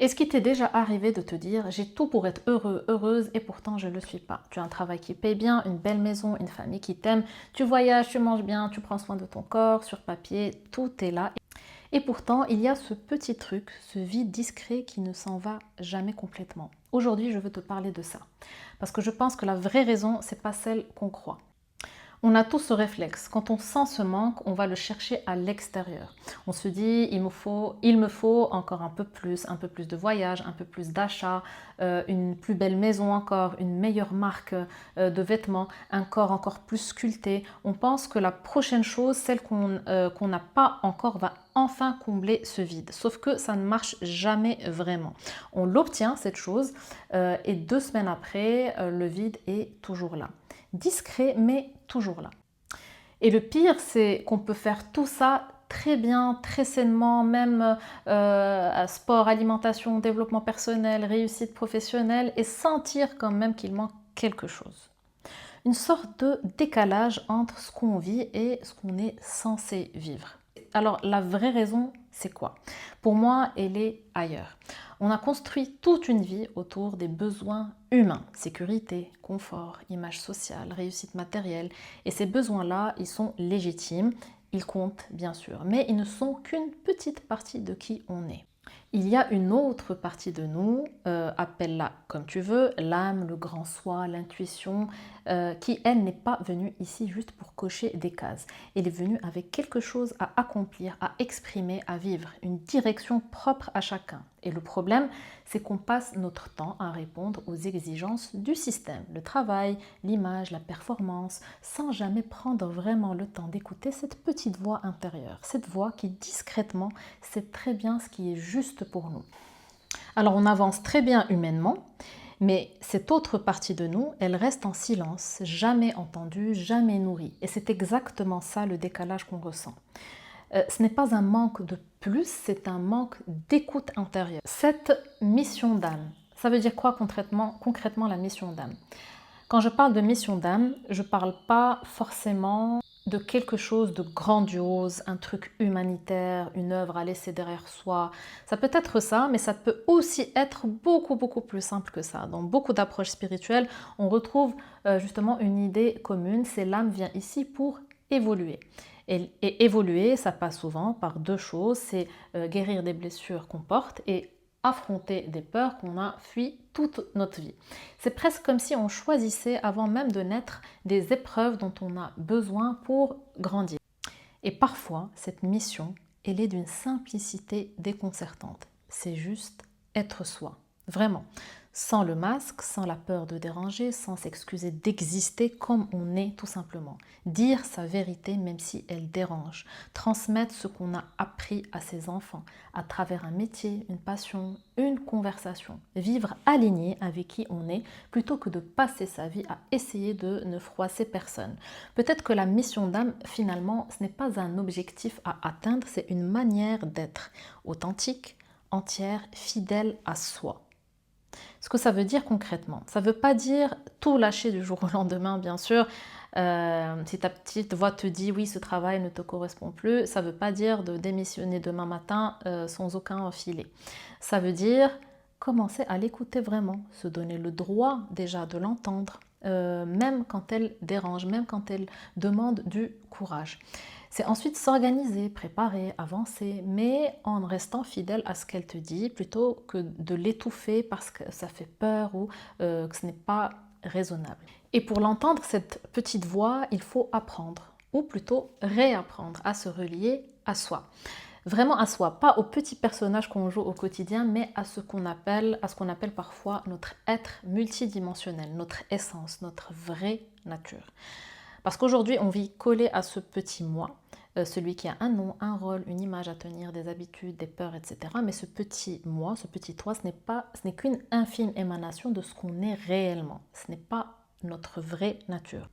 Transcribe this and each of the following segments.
Est-ce qu'il t'est déjà arrivé de te dire j'ai tout pour être heureux, heureuse et pourtant je ne le suis pas? Tu as un travail qui paye bien, une belle maison, une famille qui t'aime, tu voyages, tu manges bien, tu prends soin de ton corps, sur papier, tout est là. Et pourtant, il y a ce petit truc, ce vide discret qui ne s'en va jamais complètement. Aujourd'hui, je veux te parler de ça. Parce que je pense que la vraie raison, c'est pas celle qu'on croit. On a tous ce réflexe. Quand on sent ce manque, on va le chercher à l'extérieur. On se dit, il me faut encore un peu plus de voyage, un peu plus d'achats, une plus belle maison encore, une meilleure marque de vêtements, un corps encore plus sculpté. On pense que la prochaine chose, celle qu'on n'a pas encore, va enfin combler ce vide. Sauf que ça ne marche jamais vraiment. On l'obtient, cette chose, et 2 semaines après, le vide est toujours là. Discret, mais toujours là. Et le pire, c'est qu'on peut faire tout ça très bien, très sainement, même sport, alimentation, développement personnel, réussite professionnelle, et sentir quand même qu'il manque quelque chose. Une sorte de décalage entre ce qu'on vit et ce qu'on est censé vivre. Alors la vraie raison, c'est quoi? Pour moi, elle est ailleurs. On a construit toute une vie autour des besoins humains, sécurité, confort, image sociale, réussite matérielle. Et ces besoins-là, ils sont légitimes, ils comptent bien sûr, mais ils ne sont qu'une petite partie de qui on est. Il y a une autre partie de nous, appelle-la comme tu veux, l'âme, le grand soi, l'intuition, qui elle n'est pas venue ici juste pour cocher des cases. Elle est venue avec quelque chose à accomplir, à exprimer, à vivre, une direction propre à chacun. Et le problème, c'est qu'on passe notre temps à répondre aux exigences du système, le travail, l'image, la performance, sans jamais prendre vraiment le temps d'écouter cette petite voix intérieure, cette voix qui discrètement sait très bien ce qui est juste pour nous. Alors on avance très bien humainement, mais cette autre partie de nous, elle reste en silence, jamais entendue, jamais nourrie. Et c'est exactement ça le décalage qu'on ressent. Ce n'est pas un manque de plus, c'est un manque d'écoute intérieure. Cette mission d'âme, ça veut dire quoi concrètement la mission d'âme? Quand je parle de mission d'âme, je ne parle pas forcément de quelque chose de grandiose, un truc humanitaire, une œuvre à laisser derrière soi. Ça peut être ça, mais ça peut aussi être beaucoup plus simple que ça. Dans beaucoup d'approches spirituelles, on retrouve justement une idée commune, c'est l'âme vient ici pour évoluer. Et évoluer, ça passe souvent par deux choses, c'est guérir des blessures qu'on porte et affronter des peurs qu'on a fui toute notre vie. C'est presque comme si on choisissait avant même de naître des épreuves dont on a besoin pour grandir. Et parfois, cette mission, elle est d'une simplicité déconcertante. C'est juste être soi, vraiment. Sans le masque, sans la peur de déranger, sans s'excuser d'exister comme on est tout simplement. Dire sa vérité même si elle dérange. Transmettre ce qu'on a appris à ses enfants à travers un métier, une passion, une conversation. Vivre aligné avec qui on est plutôt que de passer sa vie à essayer de ne froisser personne. Peut-être que la mission d'âme, finalement, ce n'est pas un objectif à atteindre, c'est une manière d'être authentique, entière, fidèle à soi. Ce que ça veut dire concrètement, ça ne veut pas dire tout lâcher du jour au lendemain, bien sûr. Si ta petite voix te dit oui, ce travail ne te correspond plus, ça ne veut pas dire de démissionner demain matin sans aucun filet. Ça veut dire commencer à l'écouter vraiment, se donner le droit déjà de l'entendre, même quand elle dérange, même quand elle demande du courage. C'est ensuite s'organiser, préparer, avancer, mais en restant fidèle à ce qu'elle te dit, plutôt que de l'étouffer parce que ça fait peur ou que ce n'est pas raisonnable. Et pour l'entendre, cette petite voix, il faut apprendre, ou plutôt réapprendre à se relier à soi. Vraiment à soi, pas au petit personnage qu'on joue au quotidien, mais à ce qu'on appelle parfois notre être multidimensionnel, notre essence, notre vraie nature. Parce qu'aujourd'hui, on vit collé à ce petit moi, celui qui a un nom, un rôle, une image à tenir, des habitudes, des peurs, etc. Mais ce petit moi, ce petit toi, ce n'est qu'une infime émanation de ce qu'on est réellement. Ce n'est pas notre vraie nature.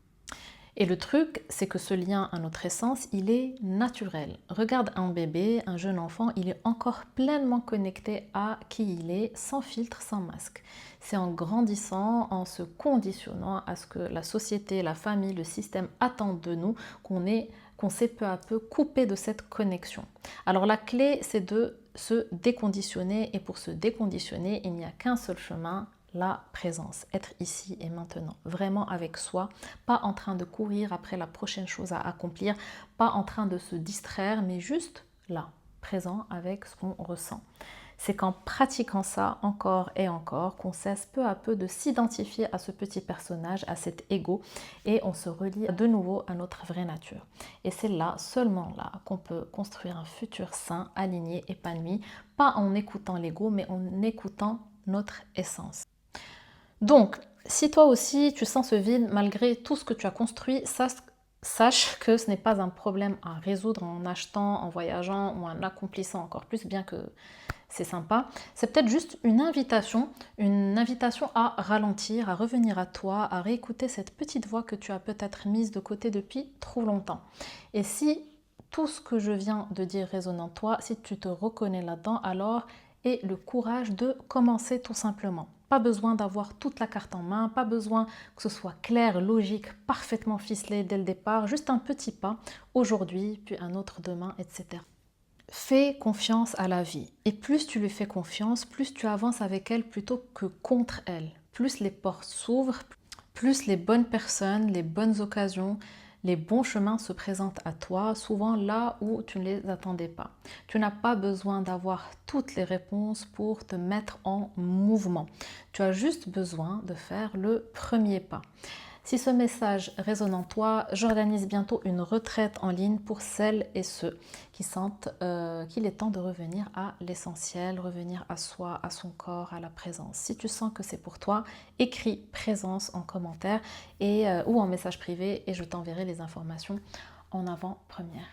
Et le truc, c'est que ce lien à notre essence, il est naturel. Regarde un bébé, un jeune enfant, il est encore pleinement connecté à qui il est, sans filtre, sans masque. C'est en grandissant, en se conditionnant à ce que la société, la famille, le système attendent de nous, qu'on s'est peu à peu coupé de cette connexion. Alors la clé, c'est de se déconditionner. Et pour se déconditionner, il n'y a qu'un seul chemin, la présence, être ici et maintenant, vraiment avec soi, pas en train de courir après la prochaine chose à accomplir, pas en train de se distraire, mais juste là, présent avec ce qu'on ressent. C'est qu'en pratiquant ça encore et encore qu'on cesse peu à peu de s'identifier à ce petit personnage, à cet ego, et on se relie de nouveau à notre vraie nature. Et c'est là, seulement là, qu'on peut construire un futur sain, aligné, épanoui, pas en écoutant l'ego, mais en écoutant notre essence. Donc, si toi aussi tu sens ce vide malgré tout ce que tu as construit, sache que ce n'est pas un problème à résoudre en achetant, en voyageant ou en accomplissant encore plus, bien que c'est sympa. C'est peut-être juste une invitation à ralentir, à revenir à toi, à réécouter cette petite voix que tu as peut-être mise de côté depuis trop longtemps. Et si tout ce que je viens de dire résonne en toi, si tu te reconnais là-dedans, alors aie le courage de commencer tout simplement. Pas besoin d'avoir toute la carte en main, pas besoin que ce soit clair, logique, parfaitement ficelé dès le départ, juste un petit pas aujourd'hui, puis un autre demain, etc. Fais confiance à la vie. Et plus tu lui fais confiance, plus tu avances avec elle plutôt que contre elle. Plus les portes s'ouvrent, plus les bonnes personnes, les bonnes occasions, les bons chemins se présentent à toi, souvent là où tu ne les attendais pas. Tu n'as pas besoin d'avoir toutes les réponses pour te mettre en mouvement. Tu as juste besoin de faire le premier pas. Si ce message résonne en toi, j'organise bientôt une retraite en ligne pour celles et ceux qui sentent qu'il est temps de revenir à l'essentiel, revenir à soi, à son corps, à la présence. Si tu sens que c'est pour toi, écris présence en commentaire ou en message privé et je t'enverrai les informations en avant-première.